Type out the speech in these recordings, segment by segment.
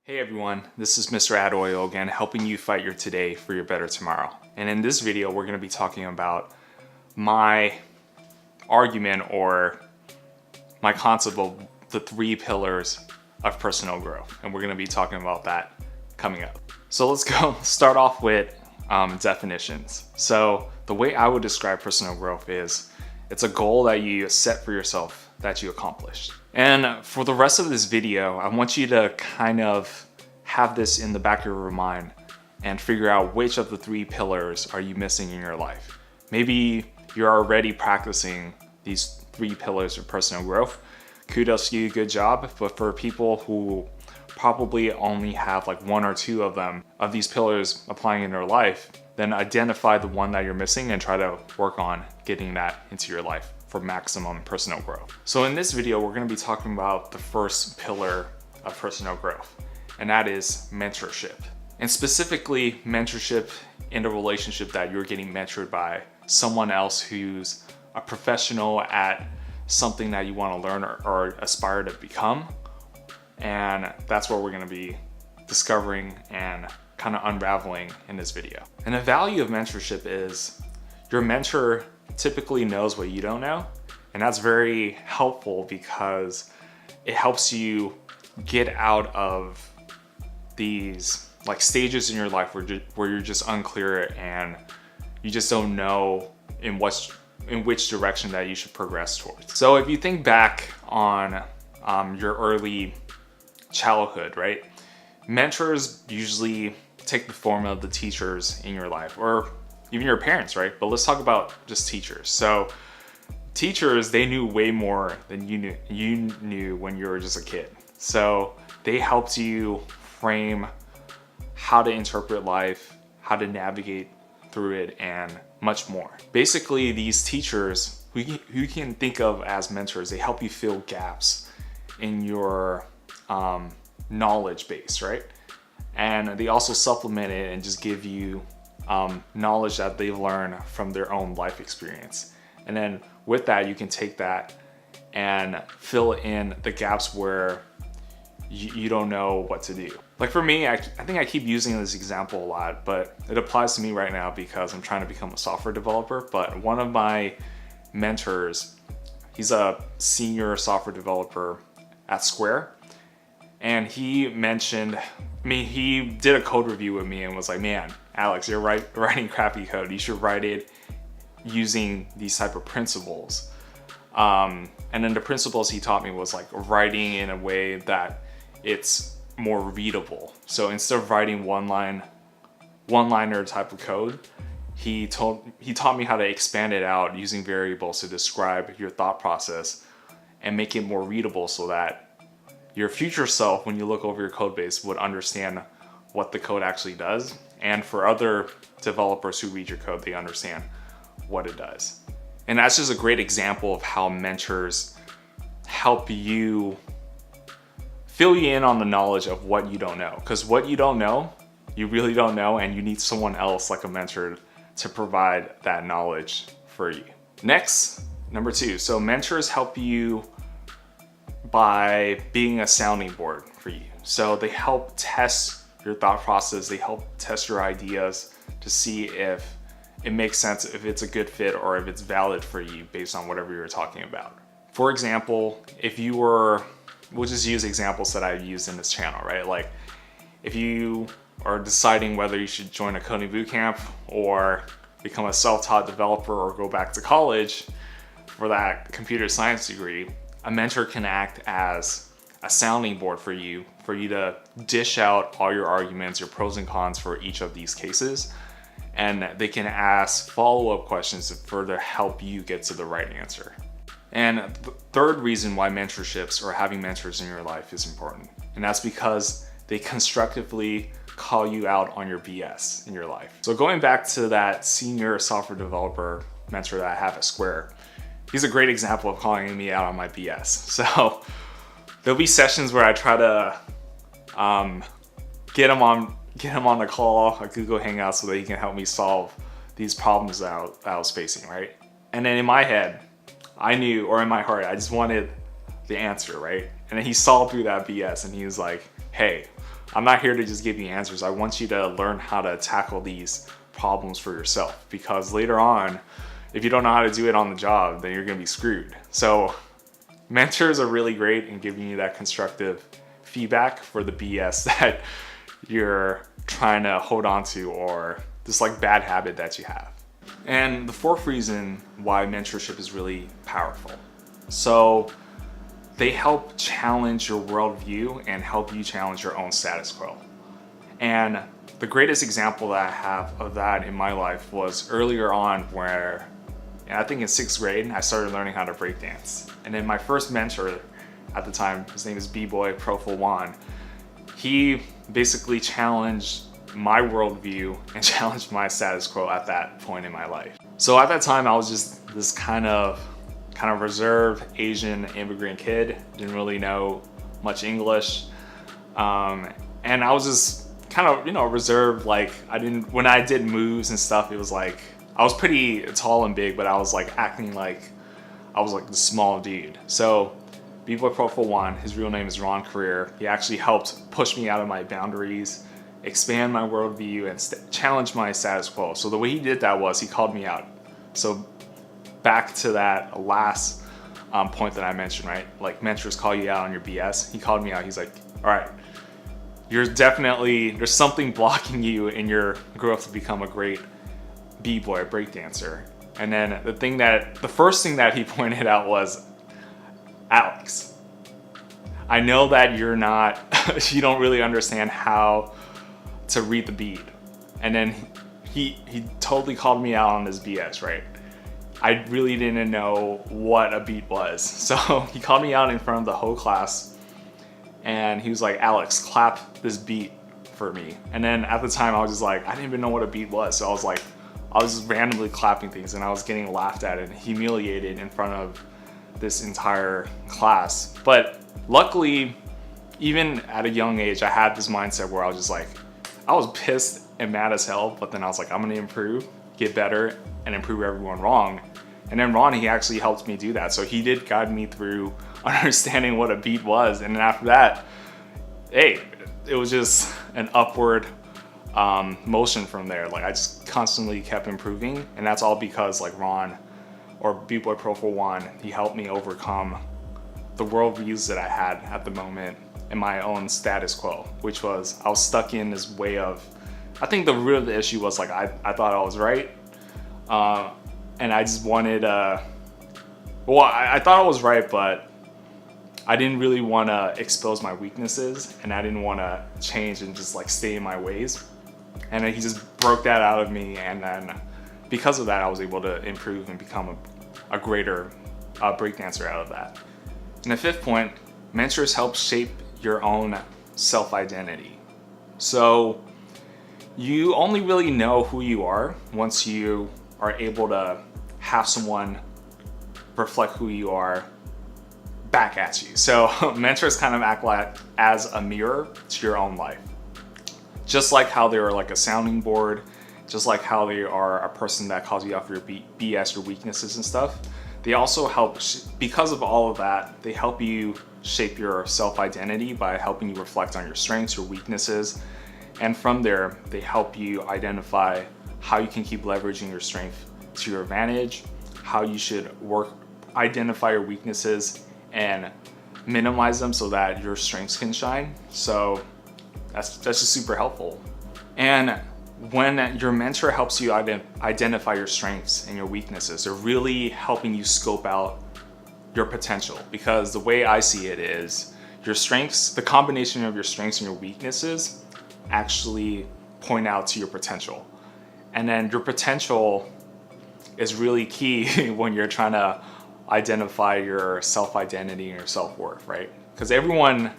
Hey everyone, this is MrAddOil again, helping you fight your today for your better tomorrow. And in this video, we're going to be talking about my argument or my concept of the 3 pillars of personal growth. And we're going to be talking about that coming up. So let's go start off with definitions. So the way I would describe personal growth is it's a goal that you set for yourself that you accomplished. And for the rest of this video, I want you to kind of have this in the back of your mind and figure out which of the 3 pillars are you missing in your life. Maybe you're already practicing these 3 pillars of personal growth. Kudos to you, good job. But for people who probably only have like 1 or 2 of them, of these pillars applying in their life, then identify the one that you're missing and try to work on getting that into your life for maximum personal growth. So in this video, we're going to be talking about the first pillar of personal growth, and that is mentorship. And specifically mentorship in a relationship that you're getting mentored by someone else who's a professional at something that you want to learn or aspire to become. And that's what we're going to be discovering and kind of unraveling in this video. And the value of mentorship is your mentor typically knows what you don't know. And that's very helpful because it helps you get out of these like stages in your life where you're just unclear and you just don't know in which direction that you should progress towards. So if you think back on your early childhood, right? Mentors usually take the form of the teachers in your life, or even your parents, right? But let's talk about just teachers. So teachers, they knew way more than you knew when you were just a kid. So they helped you frame how to interpret life, how to navigate through it, and much more. Basically, these teachers who you can think of as mentors, they help you fill gaps in your knowledge base, right? And they also supplement it and just give you knowledge that they've learned from their own life experience. And then with that, you can take that and fill in the gaps where you don't know what to do. Like for me, I think I keep using this example a lot, but it applies to me right now because I'm trying to become a software developer. But one of my mentors, he's a senior software developer at Square. And he mentioned, he did a code review with me and was like, man, Alex, you're writing crappy code. You should write it using these type of principles. And then the principles he taught me was like writing in a way that it's more readable. So instead of writing one-liner type of code, he taught me how to expand it out using variables to describe your thought process and make it more readable so that your future self, when you look over your code base, would understand what the code actually does. And for other developers who read your code, they understand what it does. And that's just a great example of how mentors help you fill you in on the knowledge of what you don't know. Because what you don't know, you really don't know, and you need someone else like a mentor to provide that knowledge for you. Next, number 2. So mentors help you by being a sounding board for you. So they help test your thought process, they help test your ideas to see if it makes sense, if it's a good fit, or if it's valid for you based on whatever you're talking about. For example, we'll just use examples that I've used in this channel, right? Like if you are deciding whether you should join a coding bootcamp or become a self-taught developer or go back to college for that computer science degree, a mentor can act as a sounding board for you to dish out all your arguments, your pros and cons for each of these cases. And they can ask follow-up questions to further help you get to the right answer. And the third reason why mentorships or having mentors in your life is important. And that's because they constructively call you out on your BS in your life. So going back to that senior software developer mentor that I have at Square, he's a great example of calling me out on my BS. So there'll be sessions where I try to get him on the call, a Google Hangout, so that he can help me solve these problems that I was facing, right? And then in my head, I knew, or in my heart, I just wanted the answer, right? And then he saw through that BS and he was like, hey, I'm not here to just give you answers. I want you to learn how to tackle these problems for yourself, because later on, if you don't know how to do it on the job, then you're gonna be screwed. So mentors are really great in giving you that constructive feedback for the BS that you're trying to hold on to, or this like bad habit that you have. And the fourth reason why mentorship is really powerful. So they help challenge your worldview and help you challenge your own status quo. And the greatest example that I have of that in my life was earlier on, where I think in 6th grade, I started learning how to breakdance. And then my first mentor at the time, his name is B-Boy Profowon, he basically challenged my worldview and challenged my status quo at that point in my life. So at that time, I was just this kind of reserved Asian immigrant kid, didn't really know much English. And I was just kind of, reserved. Like when I did moves and stuff, it was like, I was pretty tall and big, but I was like acting like I was like the small dude. So B-Boy Profowon, his real name is Ron Career. He actually helped push me out of my boundaries, expand my worldview, and challenge my status quo. So the way he did that was he called me out. So back to that last point that I mentioned, right? Like mentors call you out on your BS. He called me out. He's like, all right, there's something blocking you in your growth to become a great B-boy, a breakdancer. And then the first thing that he pointed out was, Alex, I know that you don't really understand how to read the beat. And then he totally called me out on this BS, right? I really didn't know what a beat was. So he called me out in front of the whole class and he was like, Alex, clap this beat for me. And then at the time I was just like, I didn't even know what a beat was. So I was just randomly clapping things and I was getting laughed at and humiliated in front of this entire class. But luckily, even at a young age, I had this mindset where I was just like, I was pissed and mad as hell, but then I was like, I'm gonna improve, get better, and improve everyone wrong. And then Ron, he actually helped me do that. So he did guide me through understanding what a beat was. And then after that, hey, it was just an upward motion from there. Like I just constantly kept improving. And that's all because like Ron, or B-Boy Profowon, he helped me overcome the worldviews that I had at the moment and my own status quo, which was I was stuck in this way of, I think the root of the issue was like I thought I was right, and I just wanted I thought I was right, but I didn't really want to expose my weaknesses, and I didn't want to change and just like stay in my ways. And then he just broke that out of me, and then because of that, I was able to improve and become a greater breakdancer out of that. And the fifth point, mentors help shape your own self-identity. So you only really know who you are once you are able to have someone reflect who you are back at you. So mentors kind of act like as a mirror to your own life. Just like how they are like a sounding board, just like how they are a person that calls you out for your BS, your weaknesses and stuff, they also help, because of all of that, they help you shape your self-identity by helping you reflect on your strengths, your weaknesses, and from there, they help you identify how you can keep leveraging your strength to your advantage, how you should identify your weaknesses and minimize them so that your strengths can shine. So that's just super helpful. And when your mentor helps you identify your strengths and your weaknesses, they're really helping you scope out your potential. Because the way I see it is your strengths, the combination of your strengths and your weaknesses actually point out to your potential. And then your potential is really key when you're trying to identify your self-identity and your self-worth, right? Because everyone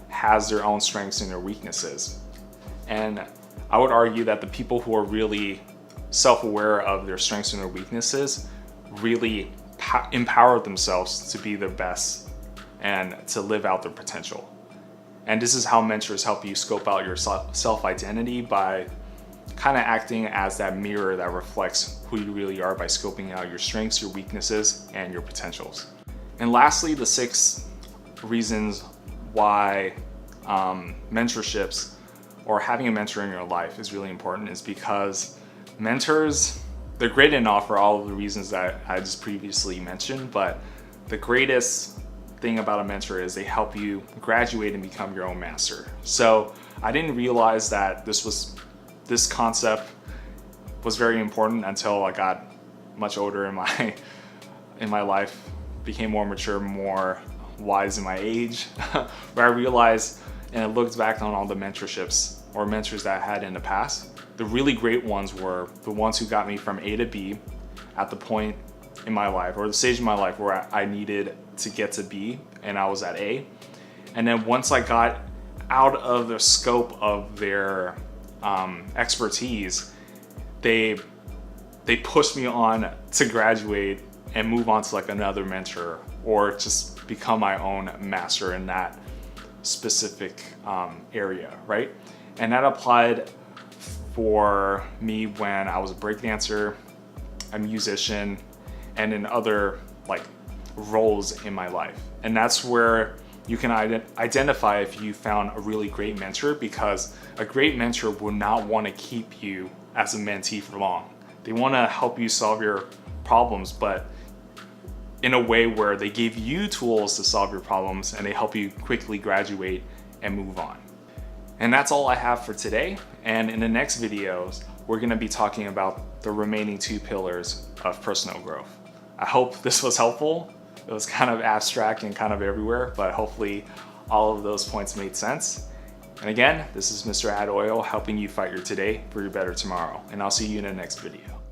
has their own strengths and their weaknesses. And I would argue that the people who are really self-aware of their strengths and their weaknesses really empower themselves to be their best and to live out their potential. And this is how mentors help you scope out your self-identity by kind of acting as that mirror that reflects who you really are by scoping out your strengths, your weaknesses, and your potentials. And lastly, the 6 reasons why mentorships or having a mentor in your life is really important is because mentors, they're great enough for all of the reasons that I just previously mentioned, but the greatest thing about a mentor is they help you graduate and become your own master. So I didn't realize that this concept was very important until I got much older in my life, became more mature, more wise in my age, where I realized and I looked back on all the mentorships or mentors that I had in the past. The really great ones were the ones who got me from A to B at the point in my life or the stage in my life where I needed to get to B and I was at A. And then once I got out of the scope of their expertise, they pushed me on to graduate and move on to like another mentor or just become my own master in that specific area, right? And that applied for me when I was a breakdancer, a musician, and in other like roles in my life. And that's where you can identify if you found a really great mentor, because a great mentor will not want to keep you as a mentee for long. They want to help you solve your problems, but in a way where they give you tools to solve your problems and they help you quickly graduate and move on. And that's all I have for today. And in the next videos, we're going to be talking about the remaining 2 pillars of personal growth. I hope this was helpful. It was kind of abstract and kind of everywhere, but hopefully all of those points made sense. And again, this is MrAddOil helping you fight your today for your better tomorrow. And I'll see you in the next video.